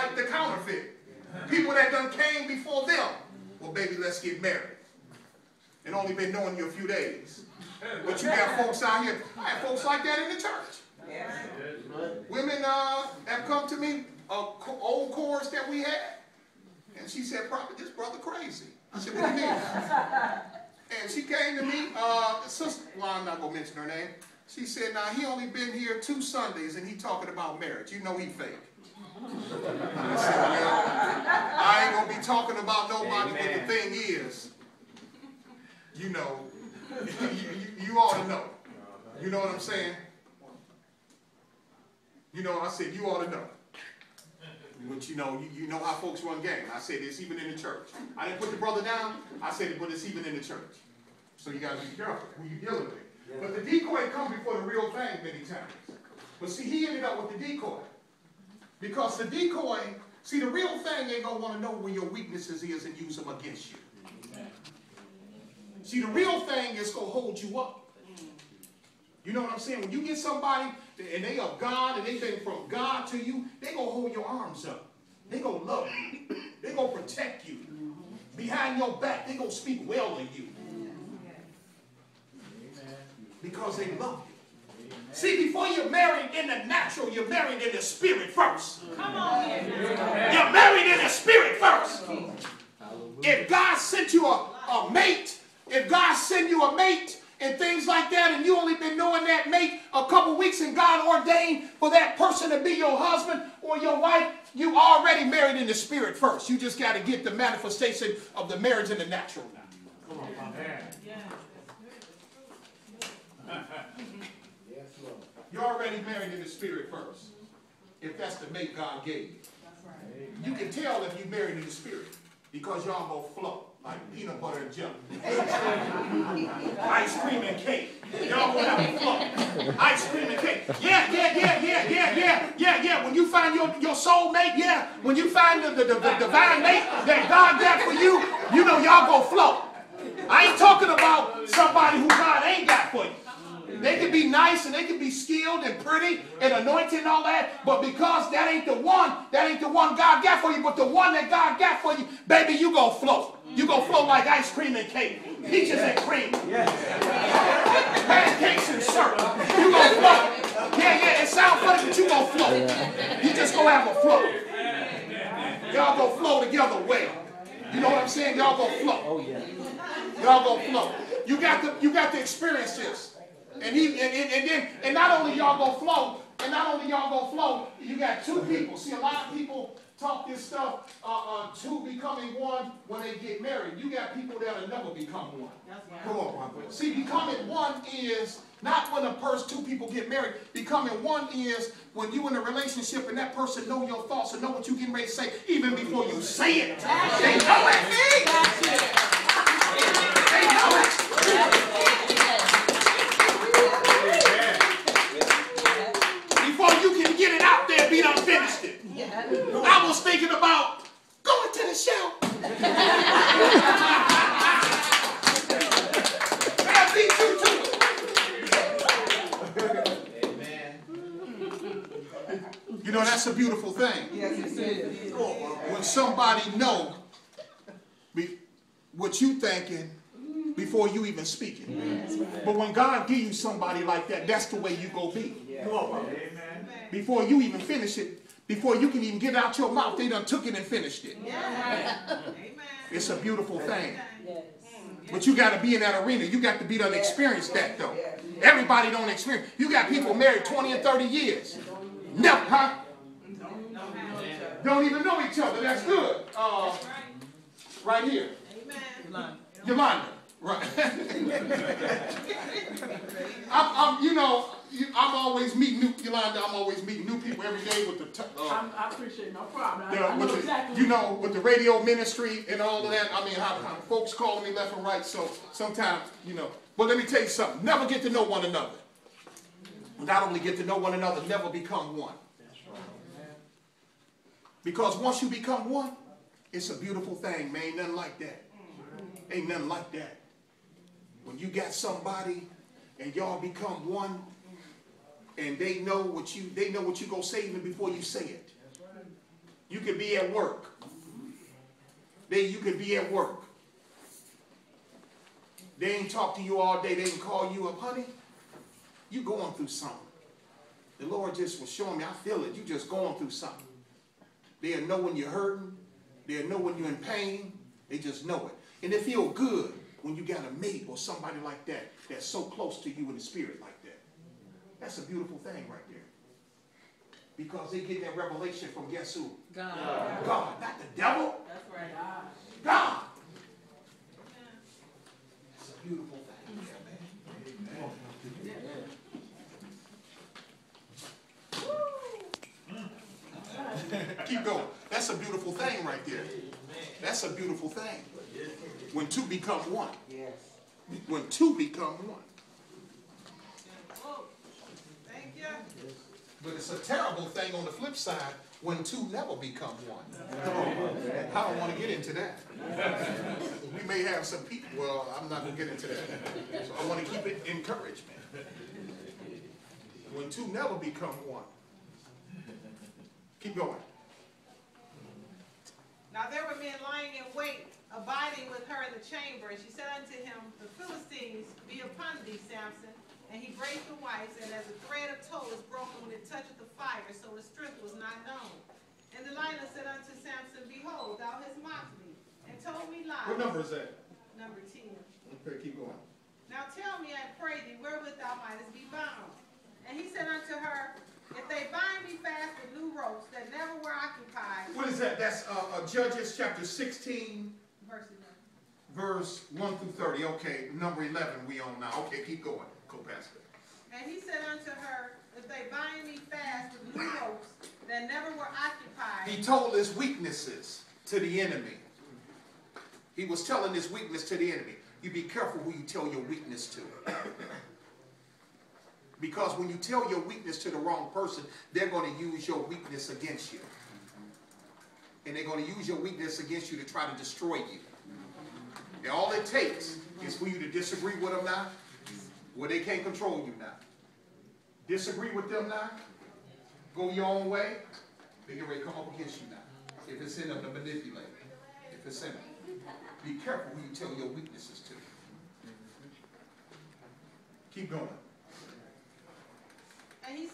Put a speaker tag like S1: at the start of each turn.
S1: like the counterfeit. People that done came before them. Well, baby, let's get married. And only been knowing you a few days. But you got folks out here. I have folks like that in the church. Women have come to me, old chorus that we had. And she said, Prophet, this brother crazy. I said, what do you mean? And she came to me, sister, well, I'm not going to mention her name. She said, now, he only been here 2 Sundays and he talking about marriage. You know he fake. I said, well, I ain't going to be talking about nobody, but the thing is, you know, you ought to know. You know what I'm saying? You know, I said, you ought to know. But you know how folks run game. I said, it's even in the church. I didn't put the brother down. I said, but it's even in the church. So you got to be careful who you're dealing with. Yeah. But the decoy comes before the real thing many times. But see, he ended up with the decoy. Because the decoy, see, the real thing ain't going to want to know where your weaknesses is and use them against you. See, the real thing is going to hold you up. You know what I'm saying? When you get somebody and they are God and they been from God to you, they going to hold your arms up. They going to love you. They going to protect you. Behind your back, they going to speak well of you. Because they love you. See, before you're married in the natural, you're married in the spirit first. Come on. You're married in the spirit first. If God sent you a mate, if God sent you a mate, and things like that, and you only been knowing that mate a couple weeks, and God ordained for that person to be your husband or your wife, you already married in the spirit first. You just got to get the manifestation of the marriage in the natural now. Come on, my man. You're already married in the spirit first. If that's the mate God gave you. You can tell if you're married in the spirit because y'all gonna flow. Like peanut butter and jelly. Ice cream and cake. Y'all gonna have a flow. Ice cream and cake. Yeah. When you find your soul mate, yeah. When you find the divine mate that God got for you, you know y'all gonna flow. I ain't talking about somebody who God ain't got for you. They can be nice and they can be skilled and pretty and anointed and all that, but because that ain't the one God got for you, but the one that God got for you, baby, you gonna flow. You gonna flow like ice cream and cake, peaches and cream, pancakes and syrup. You gonna flow. Yeah, it sounds funny, but you gonna flow. You just gonna have a flow. Y'all gonna flow together well. You know what I'm saying? Y'all gonna flow. Oh yeah. Y'all gonna flow. You got to experience this. And not only y'all gonna flow, you got 2 people. See, a lot of people talk this stuff, 2 becoming one when they get married. You got people that'll never become one. Come on, Papa. See, becoming one is not when 2 people get married. Becoming one is when you in a relationship and that person know your thoughts and know what you getting ready to say even before you say it. They know it. They know it. Be done finished it. I was thinking about going to the show. I beat you to it. Amen. You know, that's a beautiful thing. Yes, it is. When somebody know what you thinking before you even speak it. But when God give you somebody like that, that's the way you go be. Come on, brother. Before you even finish it, before you can even get it out your mouth, they done took it and finished it. It's a beautiful thing. But you got to be in that arena. You got to be done experience that though. Everybody don't experience. You got people married 20 and 30 years. Never, huh? Don't even know each other. That's good. Right here. Yolanda. Right. I'm always meeting new Yolanda. I'm always meeting new people every day with the.
S2: I appreciate no problem.
S1: With the radio ministry and all of that. I mean, how folks calling me left and right. So sometimes, But let me tell you something. Never get to know one another. Not only get to know one another, never become one. Because once you become one, it's a beautiful thing, man. Ain't nothing like that. Ain't nothing like that. When you got somebody and y'all become one, and they know what you gonna say even before you say it. You could be at work. Then you could be at work. They ain't talk to you all day. They ain't call you up, honey. You going through something. The Lord just was showing me, I feel it. You just going through something. They'll know when you're hurting. They'll know when you're in pain. They just know it. And they feel good when you got a mate or somebody like that that's so close to you in the spirit like that. That's a beautiful thing right there. Because they get that revelation from guess who?
S2: God.
S1: God, not the devil.
S2: That's right. God.
S1: God. That's a beautiful thing, yeah, man. Keep going. That's a beautiful thing right there. That's a beautiful thing. When two become one.
S3: Yes.
S1: When two become one.
S4: Thank you.
S1: But it's a terrible thing on the flip side when two never become one. I don't want to get into that. We may have some people, well, I'm not going to get into that. So I want to keep it encouragement. When two never become one. Keep going.
S4: Now there were men lying in wait, abiding with her in the chamber. And she said unto him, the Philistines be upon thee, Samson. And he brake the wipes, and as a thread of tow is broken when it toucheth the fire, so his strength was not known. And Delilah said unto Samson, behold, thou hast mocked me, and told me lies.
S1: What number is that?
S4: Number 10.
S1: Okay, keep going.
S4: Now tell me, I pray thee, wherewith thou mightest be bound. And he said unto her, if they bind me fast with new ropes that never were occupied.
S1: What is that? That's Judges chapter 16, verse 1 through 30. Okay, number 11 we on now. Okay, keep going. Go past it.
S4: And he said unto her, if they bind me fast with new ropes that never were occupied.
S1: He told his weaknesses to the enemy. He was telling his weakness to the enemy. You be careful who you tell your weakness to. Because when you tell your weakness to the wrong person, they're going to use your weakness against you. And they're going to use your weakness against you to try to destroy you. And all it takes is for you to disagree with them now, where they can't control you now. Disagree with them now, go your own way, they get ready to come up against you now. If it's in them to manipulate, if it's in them. Be careful who you tell your weaknesses to. Keep going.
S4: And he said,